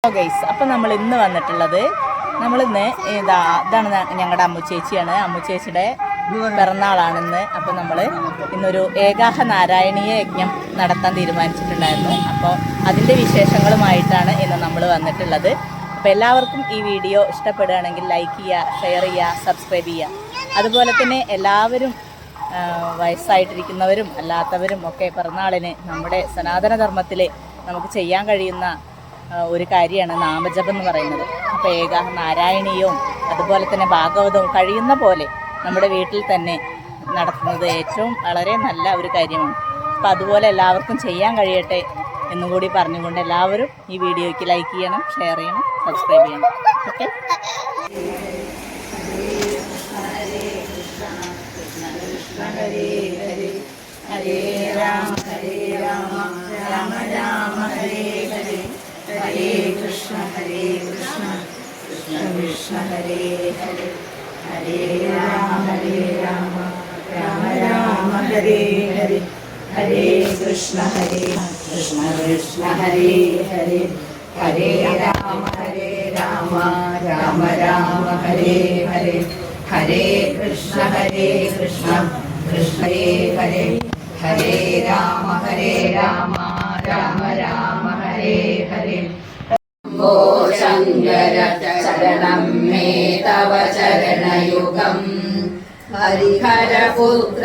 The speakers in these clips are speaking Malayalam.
ഗൈസ്, അപ്പം നമ്മൾ ഇന്ന് വന്നിട്ടുള്ളത് നമ്മളിന്ന് ഇതാണ് ഞങ്ങളുടെ അമ്മുച്ചേച്ചിയാണ്. അമ്മുച്ചേച്ചിയുടെ പിറന്നാളാണിന്ന്. അപ്പം നമ്മൾ ഇന്നൊരു ഏകാഹ നാരായണീയ യജ്ഞം നടത്താൻ തീരുമാനിച്ചിട്ടുണ്ടായിരുന്നു. അപ്പോൾ അതിൻ്റെ വിശേഷങ്ങളുമായിട്ടാണ് ഇന്ന് നമ്മൾ വന്നിട്ടുള്ളത്. അപ്പോൾ എല്ലാവർക്കും ഈ വീഡിയോ ഇഷ്ടപ്പെടുകയാണെങ്കിൽ ലൈക്ക് ചെയ്യുക, ഷെയർ ചെയ്യുക, സബ്സ്ക്രൈബ് ചെയ്യുക. അതുപോലെ തന്നെ എല്ലാവരും വയസ്സായിട്ടിരിക്കുന്നവരും അല്ലാത്തവരും ഒക്കെ പിറന്നാളിന് നമ്മുടെ സനാതനധർമ്മത്തിൽ നമുക്ക് ചെയ്യാൻ കഴിയുന്ന ഒരു കാര്യമാണ് നാമജപം എന്ന് പറയുന്നത്. അപ്പോൾ ഏകാഹ നാരായണീയവും അതുപോലെ തന്നെ ഭാഗവതവും കഴിയുന്ന പോലെ നമ്മുടെ വീട്ടിൽ തന്നെ നടത്തുന്നത് ഏറ്റവും വളരെ നല്ല ഒരു കാര്യമാണ്. അപ്പോൾ അതുപോലെ എല്ലാവർക്കും ചെയ്യാൻ കഴിയട്ടെ എന്നുകൂടി പറഞ്ഞുകൊണ്ട് എല്ലാവരും ഈ വീഡിയോയ്ക്ക് ലൈക്ക് ചെയ്യണം, ഷെയർ ചെയ്യണം, സബ്സ്ക്രൈബ് ചെയ്യണം. ഓക്കെ. ഹരേ ഹരേ ഹരേ രാമ രാമ രാമ ഹരേ ഹരേ ഹരേ കൃഷ്ണ കൃഷ്ണ കൃഷ്ണ ഹരേ ഹരേ ഹരേ രാമ രാമ രാമ ഹരേ ഹരേ ഹരേ കൃഷ്ണ കൃഷ്ണ ഹരേ ഹരേ ഹരേ രാമ രാമ രാമ ഹരേ ഹരേ ഹരേ കൃഷ്ണ കൃഷ്ണ ഹരേ ഹരേ ഹരേ രാമ രാമ രാമ ഹരേ ഹരേ. ഓ ശങ്കര ശരണം മേ തവ ചരണയുഗം ഹരിഹരപുത്ര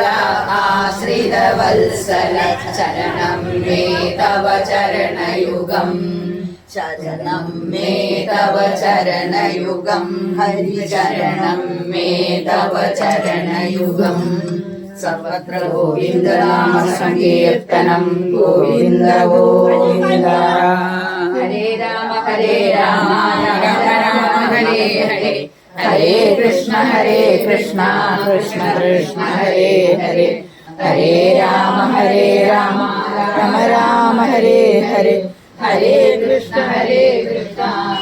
ആശ്രിത വത്സല ശരണം മേ തവ ചരണയുഗം ശരണം മേ തവ ചരണയുഗം ഹരിചരണം മേ തവ ചരണയുഗം. സർവത്ര ഗോവിന്ദനാമ സങ്കീർത്തനം ഗോവിന്ദ ഗോവിന്ദ. ഹരേ രാമ രാമ രാമ ഹരേ ഹരേ ഹരേ കൃഷ്ണ കൃഷ്ണ കൃഷ്ണ ഹരേ ഹരേ ഹരേ രാമ രാമ രാമ ഹരേ ഹരേ ഹരേ കൃഷ്ണ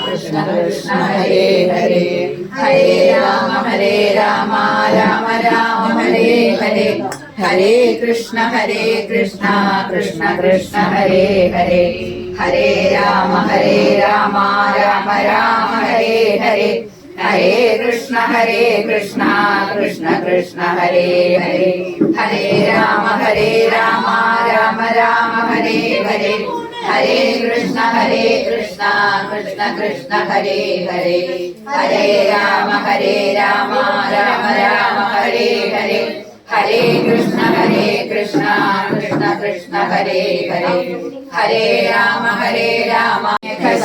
കൃഷ്ണ കൃഷ്ണ ഹരേ ഹരേ ഹരേ രാമ രാമ രാമ ഹരേ ഹരേ ഹരേ കൃഷ്ണ കൃഷ്ണ കൃഷ്ണ ഹരേ ഹരേ ഹരേ രാമ രാമ രാമ ഹരേ ഹരേ ഹരേ കൃഷ്ണ കൃഷ്ണ കൃഷ്ണ ഹരേ ഹരേ ഹരേ രാമ രാമ ഹരേ ഹരേ ഹരേ കൃഷ്ണ കൃഷ്ണ കൃഷ്ണ ഹരേ ഹരേ ഹരേ രാമ രാമ ഹരേ ഹരേ ഹരേ കൃഷ്ണ കൃഷ്ണ കൃഷ്ണ ഹരേ ഹരേ ഹരേ രാമ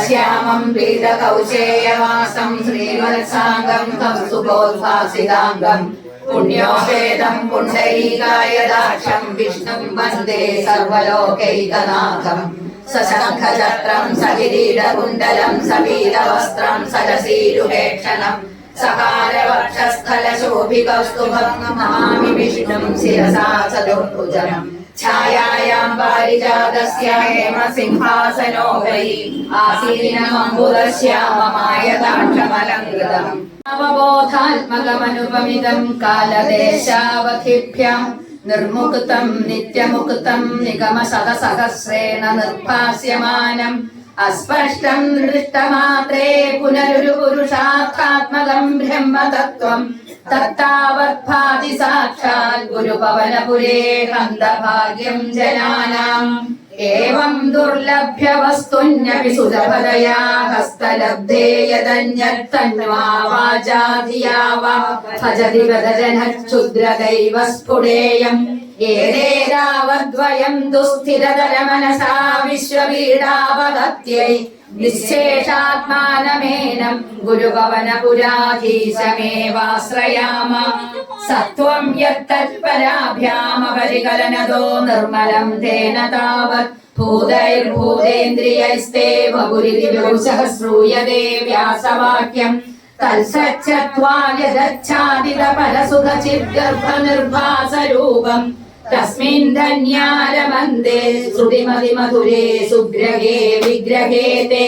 ശ്യാമം പീതകൗശേയവാസം ശ്രീവത്സാംഗം കൗസുഭോദ്ഭാസിതാംഗം പുണ്യോപേതം പുണ്ഡരീകായദാക്ഷം വിഷ്ണും വന്ദേ സർവലോകൈകനാഥം. സശംഖചക്രം സകിരീടകുണ്ടലം സപീതവസ്ത്രം സരസീരുഹേക്ഷണം സഹാരവക്ഷസ്ഥലശോഭികൗസ്തുഭം നമാമി വിഷ്ണും ശിരസാ ചതുർഭുജം. ഛായായാം പാരിജാതസ്യ ഹേമസിംഹാസനോപരി ആസീനമംബുദശ്യാമമായതാക്ഷമലങ്കൃതം. അവബോധാത്മകമനുപമിതം കാലദേശാവധിഭ്യാം നിർമുക്തം നിത്യമുക്തം നിഗമശതസഹസ്രേണ നിർഭാസ്യമാനം അസ്പഷ്ടം ദൃഷ്ടമാത്രേ പുനരുരു പുരുഷാർത്ഥാത്മകം ബ്രഹ്മതത്വം തത്താവത്ഭാതി സാക്ഷാൽ ഗുരുപവനപുരേ ഹന്തഭാഗ്യം ജനാനാം. ഏവം ദുർലഭ്യ വസ്തുന്യപി സുലഭതയാ ഹസ്തലബ്ധേ യദന്യത്തന്വാ വാചാ ധിയാ വാ ഭജതി വദജനക്ഷുദ്രദൈവ സ്ഫുടേയം. ഏതേരാവദ്വയം ദുസ്ഥിരതരമനസാ വിശ്വവീടാവതത്यै നിശ്ശേഷാത്മാനമേനം ഗുരുഭവനപുരാധീശമേവാശ്രയാമ. സത്വം യത്തത്പരാഭ്യാമപരികലനതോ നിർമ്മലം തേന താവത് ഭൂതൈർഭൂതേന്ദ്രിയൈസ്തേ വപുരിതിലോചഃ ശ്രൂയതേ വ്യാസവാക്യം. തൽസച്ഛത്വാര്യദച്ഛാദിതപരസുഖചിദ്ഗർഭനിർഭാസരൂപം തസ്മിन् ധന്യാരമന്ദേ ശ്രുതിമതിമധുരേ സുഗ്രഹേ വിഗ്രഹേ തേ.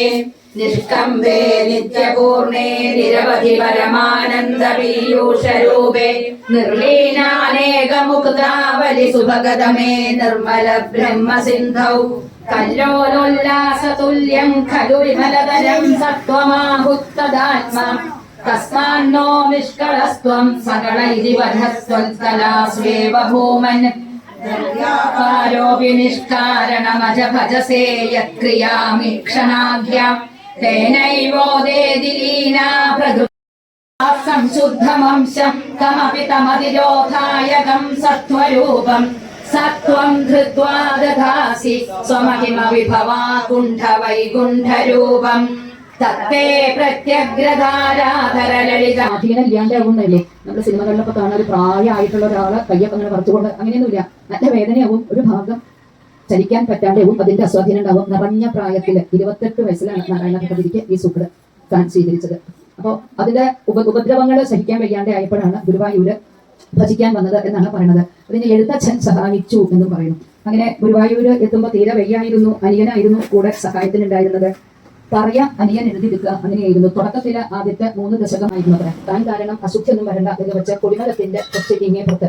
നിഷ്കമ്പേ നിത്യപൂർണേ നിരവധി പരമാനന്ദ പീയൂഷരൂപേ നിർലീനാനേകമുക്താവലി സുഭഗതമേ നിർമ്മല ബ്രഹ്മസിന്ധൗ കല്ലോലോല്ലാസതുല്യം ഖലു വിമലതരം സത്വമാഹുത്തദാത്മാ തസ്മാന്നോ നിഷ്കളസ്ത്വം സകളൈരി വധസ്ത്വൽക്കലാസ്വേവ ഭൂമൻ ോപി നിഷ്കാരണമജ ഭജസേ യത്ക്രിയാമീക്ഷണാഭ്യ തേനൈവോദേതി ലീനാ സംശുദ്ധമംശം കമപി തമതിരോധായകം സത്വരൂപം സത്വം ധൃത്വാ ദധാസി സ്വമഹിമ വിഭവാ കുണ്ഠ വൈകുണ്ഠരൂപം തത്തേ പ്രത്യഗ്രധാരാധര ലളിത അധീനം ഇല്ലാണ്ടാവുന്നല്ലേ നമ്മുടെ സിനിമകളിലൊക്കെ കാണുന്ന ഒരു പ്രായമായിട്ടുള്ള ഒരാളെ കയ്യൊക്കെ അങ്ങനെ പറിച്ചുകൊണ്ട് അങ്ങനെയൊന്നുമില്ല. നല്ല വേദനയാവും, ഒരു ഭാഗം ചലിക്കാൻ പറ്റാണ്ടാവും, അതിന്റെ അസ്വാധീനം ഉണ്ടാവും. നിറഞ്ഞ പ്രായത്തില് 28 വയസ്സിലാണ് നാരായണ ഭട്ടതിരിക്ക് ഈ സൂക്കട് സ്വീകരിച്ചത്. അപ്പോൾ അതിന്റെ ഉപദ്രവങ്ങൾ സഹിക്കാൻ വയ്യാതെ ആയപ്പോഴാണ് ഗുരുവായൂര് ഭജിക്കാൻ വന്നത് എന്നാണ് പറയുന്നത്. അതിന് എഴുത്തച്ഛൻ സഹായിച്ചു എന്നും പറയുന്നു. അങ്ങനെ ഗുരുവായൂര് എത്തുമ്പോൾ തീരെ വയ്യായിരുന്നു, അനിയനായിരുന്നു കൂടെ സഹായത്തിനുണ്ടായിരുന്നത്. പറയാ അനിയൻ എഴുതിയെടുക്കുക അങ്ങനെയായിരുന്നു. തുടക്കത്തില് ആദ്യത്തെ 3 ദശകമായിരുന്നു അത്ര. താൻ കാരണം അശുദ്ധിയൊന്നും വരണ്ട എന്ന് വെച്ച കൊടിമരത്തിന്റെ കുറച്ച് ഇങ്ങേപ്പുറത്ത്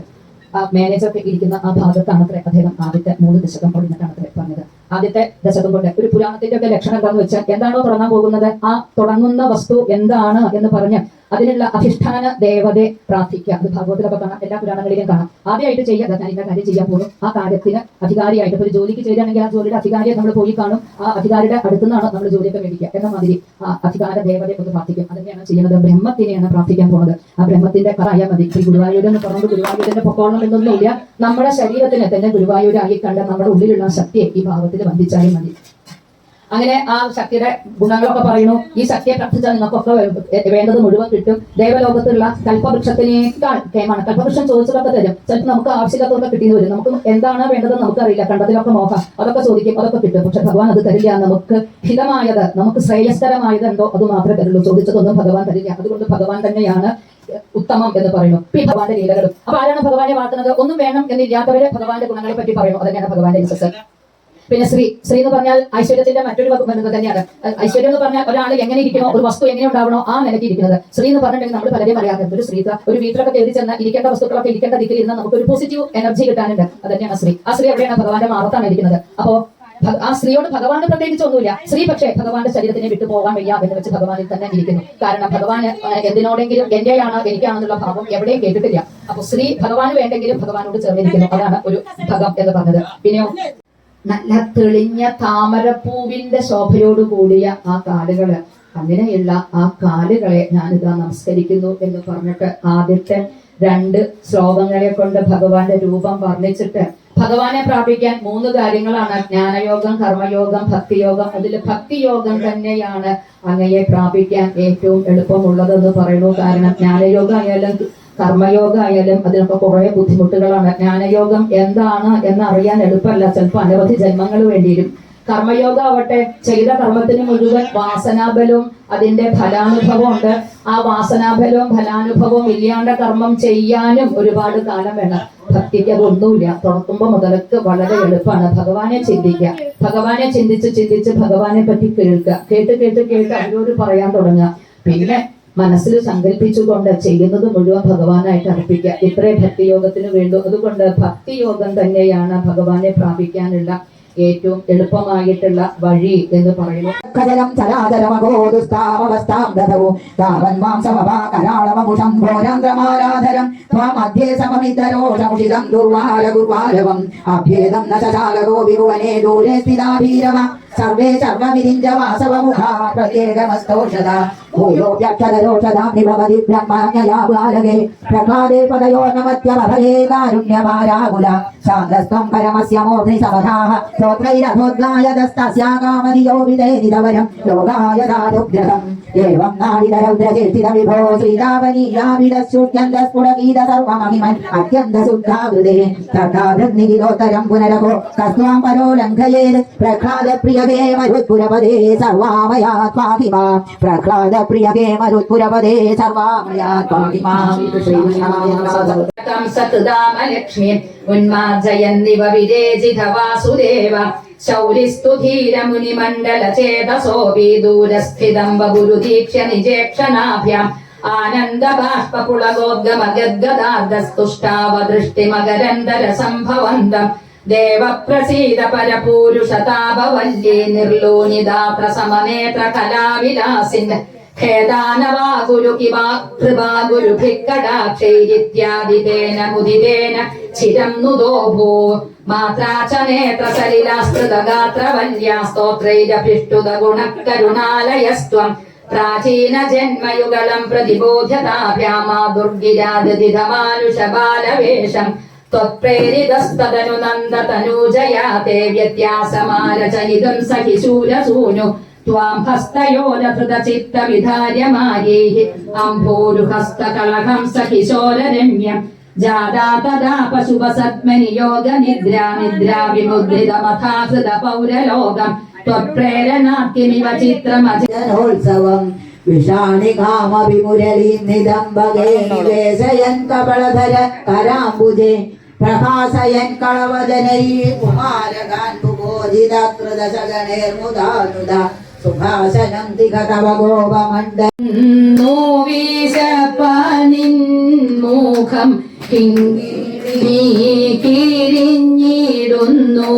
ആ മാനേജർക്ക് ഇരിക്കുന്ന ആ ഭാഗത്താണത്രേ അദ്ദേഹം ആദ്യത്തെ 3 ദശകം ഒഴിഞ്ഞിട്ടാണത്രേ പറഞ്ഞത്. ആദ്യത്തെ ദശകം കൊണ്ട് ഒരു പുരാണത്തിന്റെ ഒക്കെ ലക്ഷണം എന്താന്ന് വെച്ചാൽ എന്താണോ തുടങ്ങാൻ പോകുന്നത് ആ തുടങ്ങുന്ന വസ്തു എന്താണ് എന്ന് പറഞ്ഞ് അതിനുള്ള അധിഷ്ഠാന ദേവതയെ പ്രാർത്ഥിക്കുക. അത് ഭാഗവതത്തിലൊക്കെ കാണാം, എല്ലാ പുരാണങ്ങളിലും കാണാം. ആദ്യമായിട്ട് ചെയ്യുക ഞാൻ ഇന്ന കാര്യം ചെയ്യാൻ പോകും, ആ കാര്യത്തിന് അധികാരിയായിട്ട് ഒരു ജോലിക്ക് ചേരുകയാണെങ്കിൽ ആ ജോലിയുടെ അധികാരിയെ നമ്മൾ പോയി കാണും, ആ അധികാരിയുടെ അടുത്തുനിന്നാണ് നമ്മൾ ജോലിയൊക്കെ മേടിക്കുക എന്ന മാതിരി ആ അധികാര ദേവതയെ ഒന്ന് പ്രാർത്ഥിക്കും. അതൊക്കെയാണ് ചെയ്യുന്നത്. ബ്രഹ്മത്തിനെയാണ് പ്രാർത്ഥിക്കാൻ പോകുന്നത്. ആ ബ്രഹ്മത്തിന്റെ കറായാൽ മതി. ശ്രീ ഗുരുവായൂർ എന്ന് പറഞ്ഞത് ഗുരുവായൂരിന്റെ പൊക്കോളം എന്നൊന്നുമില്ല, നമ്മുടെ ശരീരത്തിനെ തന്നെ ഗുരുവായൂരായി കണ്ട നമ്മുടെ ഉള്ളിലുള്ള ശക്തിയെ ഈ ഭാവത്തിൽ ബന്ധിച്ചാലും മതി. അങ്ങനെ ആ ശക്തിയുടെ ഗുണങ്ങളൊക്കെ പറയുന്നു. ഈ ശക്തിയെ പ്രാർത്ഥിച്ചാൽ നിങ്ങൾക്കൊക്കെ വേണ്ടത് മുഴുവൻ കിട്ടും. ദേവലോകത്തുള്ള കൽപ്പവൃക്ഷത്തിനേക്കാൾ കേമാണ്. കൽപ്പവൃക്ഷം ചോദിച്ചതൊക്കെ തരും. ചിലപ്പോൾ നമുക്ക് ആവശ്യമില്ലാത്തതൊക്കെ കിട്ടിയെന്ന് വരും. നമുക്ക് എന്താണ് വേണ്ടത് നമുക്കറിയില്ല, കണ്ടതിലൊക്കെ നോക്കാം, അതൊക്കെ ചോദിക്കും, അതൊക്കെ കിട്ടും. പക്ഷെ ഭഗവാൻ അത് തരില്ല. നമുക്ക് ഹിതമായത്, നമുക്ക് ശ്രേയസ്കരമായത് എന്തോ അത് മാത്രമേ തരുള്ളൂ. ചോദിച്ചതൊന്നും ഭഗവാൻ തരില്ല. അതുകൊണ്ട് ഭഗവാൻ തന്നെയാണ് ഉത്തമം എന്ന് പറയുന്നു. ഭഗവാന്റെ ലീലകളും. അപ്പൊ ആരാണ് ഭഗവാനെ വാഴ്ത്തുന്നത്? ഒന്നും വേണം എന്നില്ലാത്തവരെ ഭഗവാന്റെ ഗുണങ്ങളെ പറ്റി പറയുന്നു. അതന്നെയാണ് ഭഗവാന്റെ യശസ്. പിന്നെ ശ്രീ എന്ന് പറഞ്ഞാൽ ഐശ്വര്യത്തിന്റെ മറ്റൊരു ബന്ധം തന്നെയാണ്. ഐശ്വര്യം എന്ന് പറഞ്ഞാൽ ഒരാൾ എങ്ങനെ ഇരിക്കണോ, ഒരു വസ്തു എങ്ങനെ ഉണ്ടാവണോ ആ നിലയ്ക്ക് ഇരിക്കുന്നത്. ശ്രീ എന്ന് പറഞ്ഞിട്ടുണ്ടെങ്കിൽ നമ്മൾ പലരെയും അറിയാറുണ്ട്. ഒരു സ്ത്രീ ഒരു വീട്ടിലൊക്കെ കയറി ചെന്നാൽ ഇരിക്കേണ്ട വസ്തുക്കളൊക്കെ ഇരിക്കേണ്ട ദിക്കിൽ ഇരുന്ന് നമുക്ക് ഒരു പോസിറ്റീവ് എനർജി കിട്ടാനുണ്ട്. അത് തന്നെയാണ് ശ്രീ. ആ ശ്രീ എവിടെയാണ്? ഭഗവാന്റെ മാറത്താണ് ഇരിക്കുന്നത്. അപ്പോ ആ സ്ത്രീയോട് ഭഗവാന് പ്രത്യേകിച്ച് ഒന്നുമില്ല. സ്ത്രീ പക്ഷേ ഭഗവാന്റെ ശരീരത്തിനെ വിട്ടു പോകാൻ വയ്യ എന്ന് വെച്ച് ഭഗവാനിൽ തന്നെ ഇരിക്കുന്നു. കാരണം ഭഗവാന് എന്തിനോടെങ്കിലും എന്റെയാണ് എനിക്കാണെന്നുള്ള ഭാവം എവിടെയും കേട്ടിട്ടില്ല. അപ്പൊ സ്ത്രീ ഭഗവാന് വേണ്ടെങ്കിലും ഭഗവാനോട് ചേർന്നിരിക്കുന്നു. അതാണ് ഒരു ഭഗം എന്ന് പറഞ്ഞത്. പിന്നെയോ നല്ല തെളിഞ്ഞ താമരപ്പൂവിന്റെ ശോഭയോട് കൂടിയ ആ കാലുകള്, അങ്ങനെയുള്ള ആ കാലുകളെ ഞാനിതാ നമസ്കരിക്കുന്നു എന്ന് പറഞ്ഞിട്ട് ആദ്യത്തെ 2 ശ്ലോകങ്ങളെ കൊണ്ട് ഭഗവാന്റെ രൂപം വർണ്ണിച്ചിട്ട് ഭഗവാനെ പ്രാപിക്കാൻ 3 കാര്യങ്ങളാണ്: ജ്ഞാനയോഗം, കർമ്മയോഗം, ഭക്തിയോഗം. അതിൽ ഭക്തിയോഗം തന്നെയാണ് അങ്ങയെ പ്രാപിക്കാൻ ഏറ്റവും എളുപ്പമുള്ളതെന്ന് പറയുന്നു. കാരണം ജ്ഞാനയോഗം ആയാലും കർമ്മയോഗം ആയാലും അതിനൊക്കെ കുറെ ബുദ്ധിമുട്ടുകളാണ്. ജ്ഞാനയോഗം എന്താണ് എന്നറിയാൻ എളുപ്പമല്ല, ചിലപ്പോൾ അനവധി ജന്മങ്ങൾ വേണ്ടിവരും. കർമ്മയോഗം ആവട്ടെ ചെയ്ത കർമ്മത്തിന് മുഴുവൻ വാസനാബലവും അതിന്റെ ഫലാനുഭവം ഉണ്ട്. ആ വാസനാബലവും ഫലാനുഭവവും ഇല്ലാണ്ട കർമ്മം ചെയ്യാനും ഒരുപാട് കാലം വേണം. ഭക്തിക്ക് അതൊന്നുമില്ല. തുറക്കുമ്പോ മുതലക്ക് വളരെ എളുപ്പമാണ്. ഭഗവാനെ ചിന്തിക്കുക, ഭഗവാനെ ചിന്തിച്ച് ഭഗവാനെ പറ്റി കേൾക്കുക, കേട്ട് അവരോട് പറയാൻ തുടങ്ങുക. പിന്നെ മനസ്സിൽ സങ്കല്പിച്ചുകൊണ്ട് ചെയ്യുന്നത് മുഴുവൻ ഭഗവാനായിട്ട് അർപ്പിക്കുക. ഇത്രേ ഭക്തിയോഗത്തിന് വേണ്ടു. അതുകൊണ്ട് ഭക്തിയോഗം തന്നെയാണ് ഭഗവാനെ പ്രാപിക്കാനുള്ള ഏറ്റവും എളുപ്പമായിട്ടുള്ള വഴി എന്ന് പറയുന്നു. സർവേ സർവമിരിഞ്ച വാസവമുഖാ പ്രത്യേകമസ്തോഷദാ ഭൂയോപ്യക്ഷരോഷദാം നിഭവതി ബ്രഹ്മജ്ഞയാബാലകേ പ്രഭാതേ പദയോർണമത്യവഭയേ കാരുണ്യമാരാകുല ശാന്തസ്ത്വം പരമസ്യ മൂർധനി സമധാഃ ശ്രോത്രൈരഥോദ്ഗായതസ്തസ്യാകാമതിയോ വിദേനിതവരം ലോകായ ദാരുഗ്രഹം ഏവം നാടിതരൗദ്രചേഷ്ടിത വിഭോ ശ്രീരാവണീയാവിടസ്ഫുടഗീത സർവമഹിമൻ അത്യന്തശുദ്ധാകൃതേ തഥാധൃന്നിരിലോത്തരം പുനരഹോ കസ്വാം പരോ ലംഘയേത് പ്രഹ്ലാദപ്രിയ പ്രിയകേ മരുത്പുരപദേ സർവാമയാ പാഹിമാ പ്രഹ്ലാദ പ്രിയകേ മരുത്പുരപദേ സർവാമയാ പാഹിമാ സത്ദാമലക്ഷ്മി ഉന്മാർജയന്നിവ വിരേജിത വാസുദേവ ശൗരിസ്തു ധീരമുനിമണ്ഡല ചേതസോപി ദൂരസ്ഥിതം വഗുരുദീക്ഷ്യ നിജേക്ഷണാഭ്യാം ആനന്ദബാഷ്പുളഗോദ്ഗമഗദ്ഗദാർദ്ദസ്തുഷ്ടാവദൃഷ്ടിമകരന്തര സംഭവന്തം ദേവപ്രസീദ പരപൂരുഷതാപവല്യേ നിർലോനിതാത്ര സമനേത്ര കലാവിലാസിൻ ഖേദാനവാഗുരുഭിക്കടാക്ഷൈരിത്യാദിതേന മുദിതേന ചിരം നുദോ ഭൂ മാത്രാ ച നേത്ര സലിലാസ്തൃതഗാത്രവല്യാ സ്തോത്രൈരഭിഷ്ടുത ഗുണകരുണാലയസ്ത്വം പ്രാചീന ജന്മയുഗളം പ്രതിബോധ്യതാഭ്യാമാ ദുർഗിരാദിധമാനുഷബാലവേഷം ത്വത്പ്രേരിതസ്തദനു നന്ദതനൂജയാ തേ വ്യത്യാസമാരചയിതം സഖി ശൂരസൂനു ത്വാം ഹസ്തയോരധൃതചിത്തവിധാര്യമായൈഃ അംഭോരുഹസ്തകളഹം സഖിശോരരമ്യം ജാതാ തദാ പശുപസത്മനിയോഗനിദ്രാ നിദ്രാ വിമുദ്രിതമഥാഹൃത പൗരലോകം ത്വത്പ്രേരണാക്കിമിവ ചിത്രമജനോത്സവം വിഷാണികാമവിമുരളീം നിദംബകേ നിവേശയൻ കപളധര കരാംബുജേ പ്രഭാസയൻ കളവദനൈ കുമാരകാൻ മുഖോജിതകൃതശഗണേർമുദാനുദ സുഭാഷനം തികതവ ഗോപമണ്ഡലീശപ്പാനിൻമുഖം കിരിഞ്ഞിടുന്നു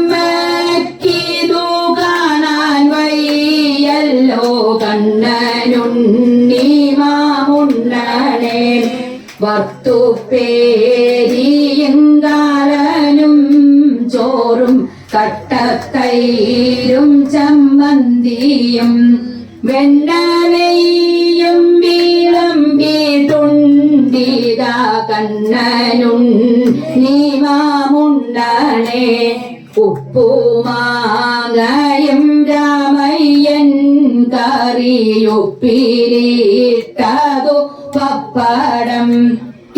നിന്നമ്മക്കിതു കാണാൻ വയ്യല്ലോ കണ്ണനുണ്ണി മാമുണ്ണനെ വറുത്തുപ്പേരിയും കാലനും ചോറും കട്ടത്തൈരും ചമ്മന്തിയും വെണ്ണനെയ്യും വിളമ്പിട്ടുണ്ടിത കണ്ണനുണ്ണി മാമുണ്ണനെ ഉപ്പുമാങ്ങയും രാമയ്യൻ കറിയുപ്പിലിട്ടതു പപ്പടം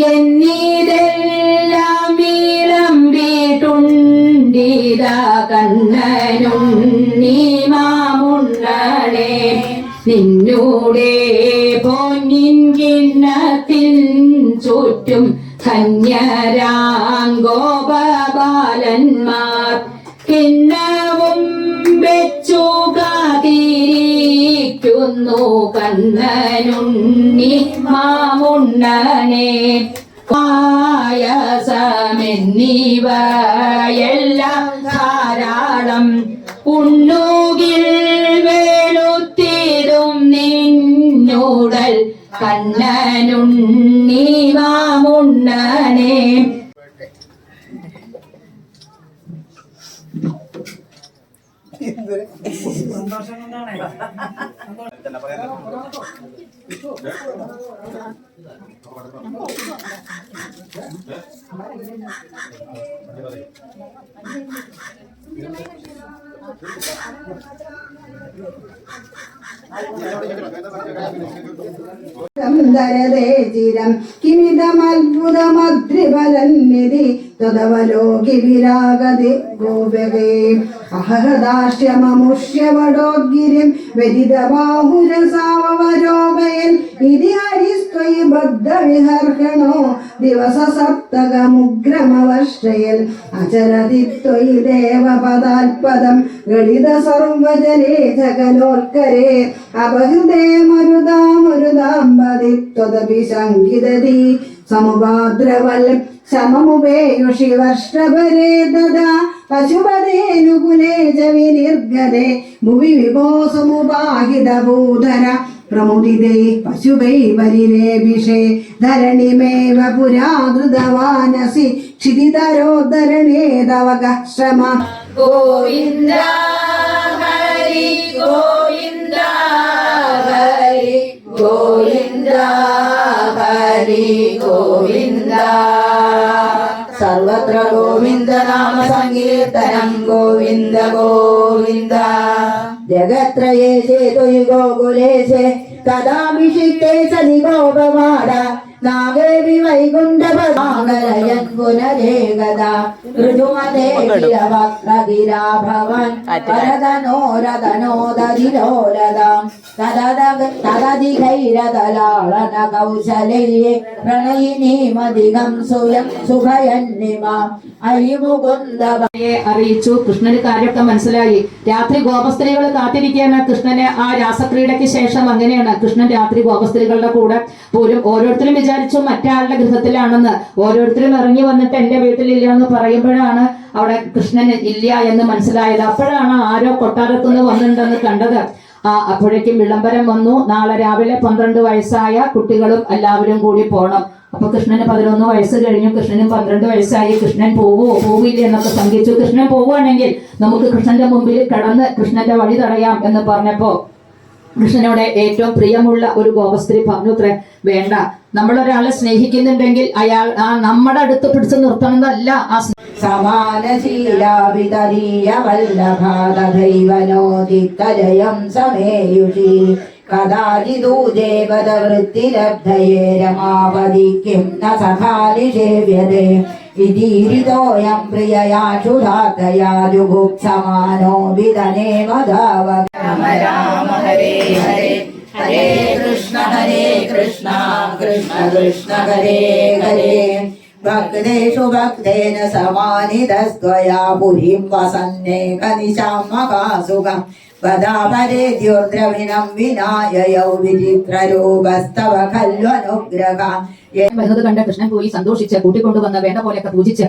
എന്നിതെല്ലാം വിളമ്പിട്ടുണ്ടിത കണ്ണനുണ്ണി മാമുണ്ണനെ നിന്നൂടെ പൊന്നിൻ കിണ്ണത്തിൻ ചുറ്റും ധന്യരാങ്കോപബാലന്മാർ കിണ്ണവും വെച്ചു കാതിരിക്കുന്നു കണ്ണനുണ്ണി മാമുണ്ണനെ പായസമെന്നിവയെല്ലാം ധാരാളം ഉണ്ണുകിൽ വെളുത്തിടും നിന്നൂടൽ കണ്ണനുണ്ണി മാമുണ്ണനെ ചിരം കിമിതമത്ഭുതമദ്രിബലന്നിധി തദവലോകി വിരാഗതി ഗോപകേ അഹഹദാശ്യമമുഷ്യവടോഗിരിം വ്യതിതബാഹുരസാവരോഗയൻ ഇതി ഹരിസ്ത്വയി ബദ്ധവിഹർഹണോ ദിവസ സപ്തകമുഗ്രമവർഷയൽ അചരതി ത്വയി ദേവപദാൽപദം ഗളിത സർവജനേ ജഗലോൽക്കരേ അപഹൃദേ മരുതാമരുതാംബതി ത്വദപി ശങ്കിതതി സമുപാദ്രവൽ സമമുപേയുഷി വർഷഭരേ ദദാ പശുപതേനുകുലേ ച വിനിർഗതേ ഭുവി വിഭോ സമുപാഹിത ഭൂധര പ്രമുദിതേ പശുവൈ ബലിരേഭിഷേ ധരണിമേവ പുരാധൃതവാനസി ക്ഷിതിതരോദ്ധരണേ തവ ശ്രമ ഗോവിന്ദ ഹരി ഗോവിന്ദ ഹരി ഗോവിന്ദ ഹരി ഗോവിന്ദ സർവത്ര ഗോവിന്ദ നാമ സങ്കീർത്തനം ഗോവിന്ദ ഗോവിന്ദ ജഗത്രയേ ചേതു ഗോകുലേശേ കഥാഭിഷിക്തേ സതി ഗോപവാട നാഗേവി വൈകുണ്ഠപദാകരയൻ പുനരേകത ഋതുമതേ ഭവാൻ പരതനോരതനോദതിലോലതാം തദധികൈരതലാളന കൗശലയെ പ്രണയിനീമധികം സുഭയന്നിമാം അയ്മുകുന്ദയെ അറിയിച്ചു. കൃഷ്ണന് കാര്യമൊക്കെ മനസ്സിലായി. രാത്രി ഗോപസ്ത്രീകൾ കാത്തിരിക്കുകയാണ് കൃഷ്ണനെ ആ രാസക്രീഡയ്ക്ക് ശേഷം. അങ്ങനെയാണ് കൃഷ്ണൻ രാത്രി ഗോപസ്ത്രീകളുടെ കൂടെ പോലും. ഓരോരുത്തരും വിചാരിച്ചു മറ്റാളുടെ ഗൃഹത്തിലാണെന്ന്. ഓരോരുത്തരും ഇറങ്ങി വന്നിട്ട് എന്റെ വീട്ടിലില്ല എന്ന് പറയുമ്പോഴാണ് അവിടെ കൃഷ്ണൻ ഇല്ല എന്ന് മനസ്സിലായത്. അപ്പോഴാണ് ആരോ കൊട്ടാരത്തുനിന്ന് വന്നിട്ടുണ്ടെന്ന് കണ്ടത്. അപ്പോഴേക്കും വിളംബരം വന്നു. നാളെ രാവിലെ 12 വയസ്സായ കുട്ടികളും എല്ലാവരും കൂടി പോണം. അപ്പൊ കൃഷ്ണന് 11 വയസ്സ് കഴിഞ്ഞു. കൃഷ്ണനും 12 വയസ്സായി. കൃഷ്ണൻ പോവില്ല എന്നൊക്കെ സംഘിച്ചു. കൃഷ്ണൻ പോവുകയാണെങ്കിൽ നമുക്ക് കൃഷ്ണന്റെ മുമ്പിൽ കടന്ന് കൃഷ്ണന്റെ വഴി തടയാം എന്ന് പറഞ്ഞപ്പോ കൃഷ്ണനോട് ഏറ്റവും പ്രിയമുള്ള ഒരു ഗോപസ്ത്രീ പറഞ്ഞു, വേണ്ട, നമ്മളൊരാളെ സ്നേഹിക്കുന്നുണ്ടെങ്കിൽ അയാൾ നമ്മുടെ അടുത്ത് പിടിച്ചു നിർത്തണമെന്നല്ല ആ സമാനശീലാഭിതരീയവല്ലഭാതൈവനോദിത്തജയം സമേയുഷി കഥാചിദൂജേപദവൃത്തിലബ്ധയേ രമാവതിക്കും ന സഖാലിഷേവ്യതേ വിദീരിതോയം പ്രിയയാശുധാതയാ ജുഗുപ്സമാനോ വിദനേവ ധാവ. രാമ രാമ ഹരേ ഹരേ ഹരേ കൃഷ്ണ കൃഷ്ണ കൃഷ്ണ ഹരേ ഹരേ. ഭക്തേഷു ഭക്തേന സമാനിതസ്ത്വയാ പുരീം വസന്നേ കനിശാം മഹാസുഖം വദാപരേദ്യോദ്രവിണം വിനായയൗ വിചിത്രരൂപസ്തവ ഖല്വനുഗ്രഹം. വരുന്നത് കണ്ട് കൃഷ്ണൻ പോയി സന്തോഷിച്ച് കൂട്ടിക്കൊണ്ടുവന്ന് വേണ്ട പോലെയൊക്കെ പൂജിച്ച്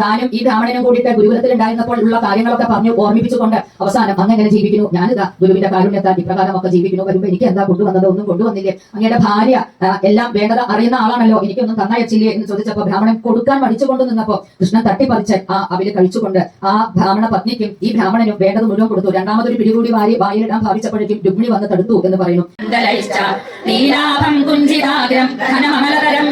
താനും ഈ ബ്രാഹ്മണനും കൂടിയിട്ട് ഗുരുകുലത്തിൽ ഉണ്ടായിരുന്നപ്പോൾ ഉള്ള കാര്യങ്ങളൊക്കെ പറഞ്ഞു ഓർമ്മിപ്പിച്ചുകൊണ്ട് അവസാനം അങ്ങനെ ജീവിക്കുന്നു, ഞാനിതാ ഗുരുവിന്റെ കാരുണ്യത്താൽ ഇപ്രകാരമൊക്കെ ജീവിക്കുന്നു, വരുമ്പോ എനിക്ക് എന്താ കൊണ്ടുവന്നത്, ഒന്നും കൊണ്ടുവന്നില്ലേ, അങ്ങയുടെ ഭാര്യ എല്ലാം വേണ്ടത് അറിയുന്ന ആളാണല്ലോ, എനിക്കൊന്നും തന്നയച്ചില്ലേ എന്ന് ചോദിച്ചപ്പോ ബ്രാഹ്മണൻ കൊടുക്കാൻ മടിച്ചുകൊണ്ട് നിന്നപ്പോ കൃഷ്ണൻ തട്ടിപ്പറിച്ച് അവര് കഴിച്ചുകൊണ്ട് ആ ബ്രാഹ്മണ പത്നിക്കും ഈ ബ്രാഹ്മണനും വേണ്ടത് മുഴുവൻ കൊടുത്തു. രണ്ടാമതൊരു പിടികൂടി വായിലിടാൻ ഭാവിച്ചപ്പോഴേക്കും രുക്മിണി വന്ന് തടുത്തു എന്ന് പറയുന്നു.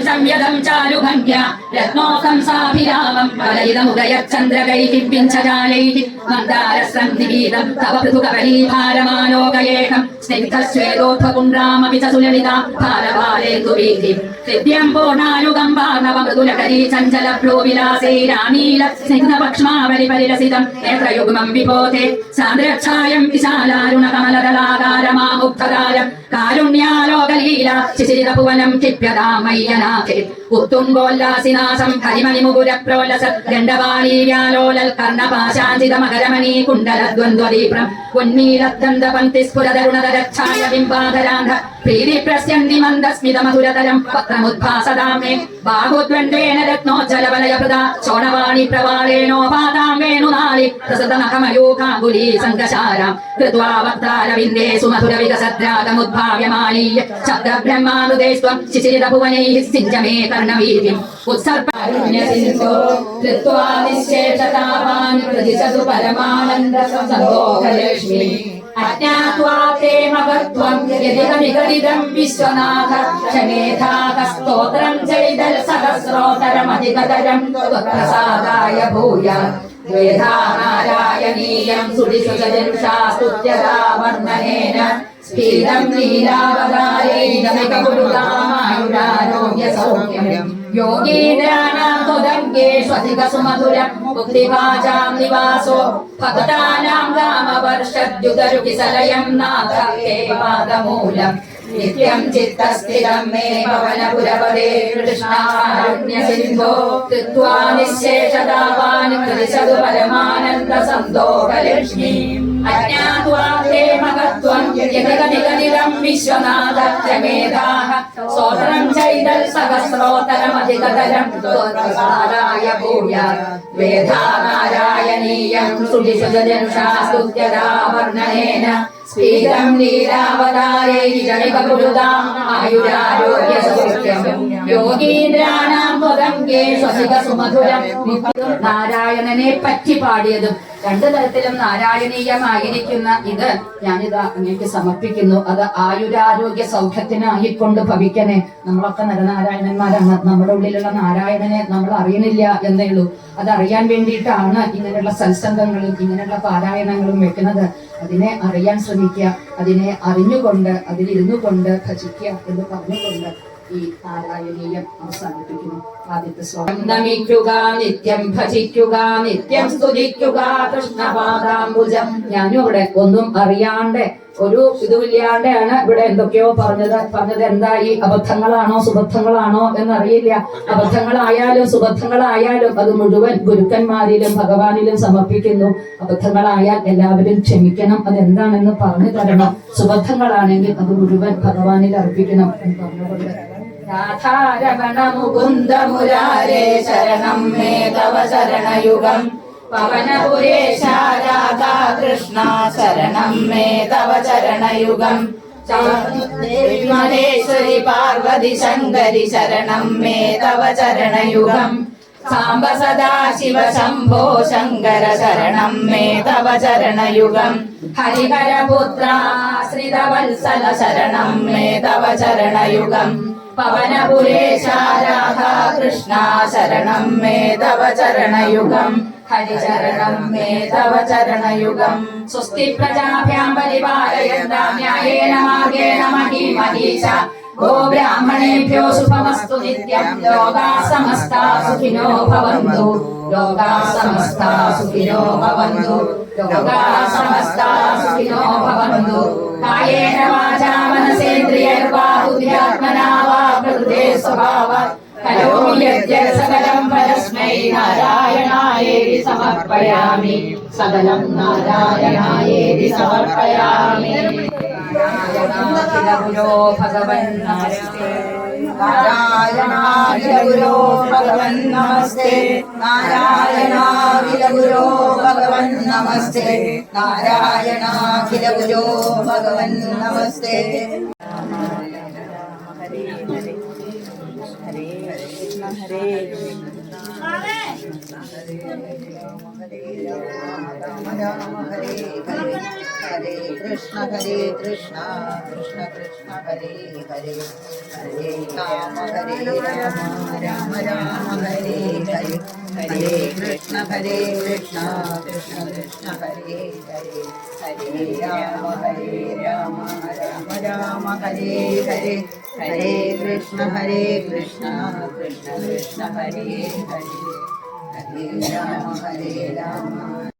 സംയതം ചാരുഭംഗ്യ രത്നോകം സാഭിരാമം വലയിതമുദയചന്ദ്രകൈഃ പിഞ്ചജാലൈഃ മന്ദാരസ്രന്തിഗീതം തവ പൃഥുകവലീഭാരമാലോകയേഹം സ്നിഗ്ധശ്വേതോത്ഥപുണ്ഡ്രാമപി ച സുലളിതാ ഭാരവാലേന്ദുവീഥിം ഹൃദ്യം പൂർണായുഗം വാർണവമൃദുലകരീ ചഞ്ചലഭ്രോ വിലാസൈരാനീല സ്നിഗ്ധപക്ഷ്മാവലിപരിലസിതം നേത്രയുഗ്മം വിഭോധേ സാന്ദ്രച്ഛായം വിശാലാരുണകമലദലാകാരമാമുഗ്ധകാരം കാരുണ്യാലോകലീല ശിശിരിതഭുവനം ക്ഷിപ്യതാമയ്യനാഥേ ഉത്തുംഗോല്ലാസിനാസം ഹരിമണിമുകുരപ്രോലസ ഗണ്ഡവാലീവ്യാലോലൽ കർണപാശാഞ്ചിതമകരമണീ കുണ്ഡലദ്വന്ദ്വദീപ്രം ഉന്മീലദ്ദന്തപങ്ക്തിസ്ഫുരതരുണതരച്ഛായ ബിംബാധരാന്ധ പ്രീതിപ്രസ്യന്തി മന്ദസ്മിതമധുരതരം പത്രമുദ്ഭാസതാമേ ബാഹുദ്വന്ദ്വേന രത്നോജ്ജലവലയഭൃതാ ചോണവാണി പ്രവാളേനോപാതാം വേണുനാളി പ്രസൃതനഖമയൂഖാംബുലീ സംഘശാരാം കൃത്വാ വക്താരവിന്ദേ സുമധുരവികസദ്രാഗമുദ്ഭാവ്യമാലീയ ശബ്ദബ്രഹ്മാമൃതേസ്ത്വം ശിശിരിതഭുവനൈഃ സിഞ്ചമേ കർണവീതിം ഉത്സർപ്പാരുണ്യസിന്ധോ കൃത്വാ നിശ്ശേഷതാവാൻ പ്രതിശതു പരമാനന്ദ സന്തോഷലക്ഷ്മി അജ്ഞാത്വാ തേ മഹത്വം യദിദമിദം വിശ്വനാഥ ക്ഷമേധാക സ്തോത്രം ചൈതൽ സഹസ്രോതരമധികതരം ത്വത്പ്രസാദായ ഭൂയാൻ വേദാനാരായണീയം സുടിസുജനുഷാ സ്തുത്യതാ വർണ്ണനേന സ്ഫീതം ലീലാവതാരൈതമികപുരുതാമായുരാരോഗ്യ സൗഖ്യം യോഗീന്ദ്രാണാം ത്വദംഗേഷ്വധികസുമധുരം മുക്തിഭാജാം നിവാസോ ഭക്താനാം രാമവർഷദ്യുതരുകിസലയം നാഥ തേ പാദമൂലം നിത്യം ചിത്തസ്ഥിരം മേ പവനപുരപദേ കൃഷ്ണാരുണ്യസിന്ധോ കൃത്വാ നിശ്ശേഷതാവാൻ പ്രതിശതു പരമാനന്ദ സന്തോഷലക്ഷ്മീ അജ്ഞാത്വാ തേ മഹത്വം യദിദമിദം വിശ്വനാഥ ക്ഷമേധാഃ സ്തോത്രം ചൈതൽ സഹസ്രോതരമധികതരം ത്വത്പ്രസാദായ ഭൂയാൻ വേദാനാരായണീയം സുടിസുജനുഷാ സ്തുത്യതാ വർണ്ണനേന സ്ഫീതം ലീലാവതാരൈതമികപുരുതാം ആയുരാരോഗ്യ സൗഖ്യം യോഗീന്ദ്രാണാം ത്വദംഗേഷ്വധികസുമധുരം. നാരായണനെ പറ്റി പാടിയതും 2 തരത്തിലും നാരായണീയമായിരിക്കുന്ന ഇത് ഞാനിതാ അങ്ങേക്ക് സമർപ്പിക്കുന്നു. അത് ആയുരാരോഗ്യ സൗഖ്യത്തിനായിക്കൊണ്ട് ഭവിക്കണേ. നമ്മളൊക്കെ നരനാരായണന്മാരാണ്. നമ്മുടെ ഉള്ളിലുള്ള നാരായണനെ നമ്മൾ അറിയണില്ല എന്നേ ഉള്ളൂ. അതറിയാൻ വേണ്ടിയിട്ടാണ് ഇങ്ങനെയുള്ള സത്സംഗങ്ങളും ഇങ്ങനെയുള്ള പാരായണങ്ങളും വെക്കുന്നത്. അതിനെ അറിയാൻ ശ്രമിക്കുക, അതിനെ അറിഞ്ഞുകൊണ്ട് അതിലിരുന്നു കൊണ്ട് ഭജിക്കുക എന്ന് പറഞ്ഞുകൊണ്ട് ഈ നാരായണീയം അവസാനിപ്പിക്കുന്നു. ആദ്യത്തെ ശ്ലോകം നമിക്കുക നിത്യം ഭജിക്കുക നിത്യം സ്തുതിക്കുക കൃഷ്ണപാദാംബുജം. ഞാനും ഇവിടെ ഒന്നും അറിയാണ്ട് ഒരു ഇതുമില്ലാണ്ടാണ് ഇവിടെ എന്തൊക്കെയോ പറഞ്ഞത് എന്താ ഈ അബദ്ധങ്ങളാണോ സുബദ്ധങ്ങളാണോ എന്നറിയില്ല. അബദ്ധങ്ങളായാലും സുബദ്ധങ്ങളായാലും അത് മുഴുവൻ ഗുരുക്കന്മാരിലും ഭഗവാനിലും സമർപ്പിക്കുന്നു. അബദ്ധങ്ങളായാൽ എല്ലാവരും ക്ഷമിക്കണം, അതെന്താണെന്ന് പറഞ്ഞു തരണം. സുബദ്ധങ്ങളാണെങ്കിൽ അത് മുഴുവൻ ഭഗവാനിൽ അർപ്പിക്കണം എന്ന് പറഞ്ഞുകൊണ്ട് രാധാരമണ മുകുന്ദ മുരാരേ ശരണം മേ തവ ശരണയുഗം പവനപുരേശ രാധാ കൃഷ്ണ ശരണം മേ തവ ചരണയുഗം മഹേശ്വരി പാർവതി ശങ്കരി ശരണം മേ തവ ചരണയുഗം സാംബ സദാശിവ ശംഭോ ശങ്കര ശരണം മേ തവ ചരണയുഗം ഹരിഹരപുത്ര ശ്രിതവത്സല ശരണം മേ തവ ചരണയുഗം പവനപുരേശ രാധാ കൃഷ്ണ ശരണം മേ തവ ചരണയുഗം ഹരിചരണം മേ തവ ചരണയുഗം സ്വസ്തി പ്രജാഭ്യാം പരിപാലയന്താം ന്യായേന മാർഗേണ മഹീമഹീശ ഗോ ബ്രാഹ്മണേഭ്യോ ശുഭമസ്തു നിത്യം ലോകാ സമസ്താ സുഖിനോ ഭവന്തു ലോകാ സമസ്താ സുഖിനോ ഭവന്തു ലോകാ സമസ്താ സുഖിനോ ഭവന്തു കായേന വാചാ മനസേന്ദ്രിയൈർവാ ബുദ്ധ്യാത്മനാ വാ പ്രകൃതേ സ്വഭാവാത് കരോമി യദ്യത് സകലം പരസ്മൈ നാരായണായേതി സമർപ്പയാമി സകലം നാരായണായേതി സമർപ്പയാമി നാരായണാഖില ഗുരോ ഭഗവൻ നമസ്തേ നാരായണാഖില ഗുരോ ഭഗവൻ നമസ്തേ നാരായണാഖില ഗുരോ ഭഗവൻ നമസ്തേ നാരായണാഖില ഗുരോ ഭഗവൻ നമസ്തേ ഹരേ കൃഷ്ണ കൃഷ്ണ കൃഷ്ണ ഹരേ ഹരേ ഹരേ രാമ രാമ രാമ ഹരേ ഹരേ ഹരേ കൃഷ്ണ കൃഷ്ണ കൃഷ്ണ ഹരേ ഹരേ ഹരേ രാമ രാമ രാമ ഹരേ ഹരേ ഹരേ കൃഷ്ണ കൃഷ്ണ കൃഷ്ണ ഹരേ ഹരേ ഹരേ രാമ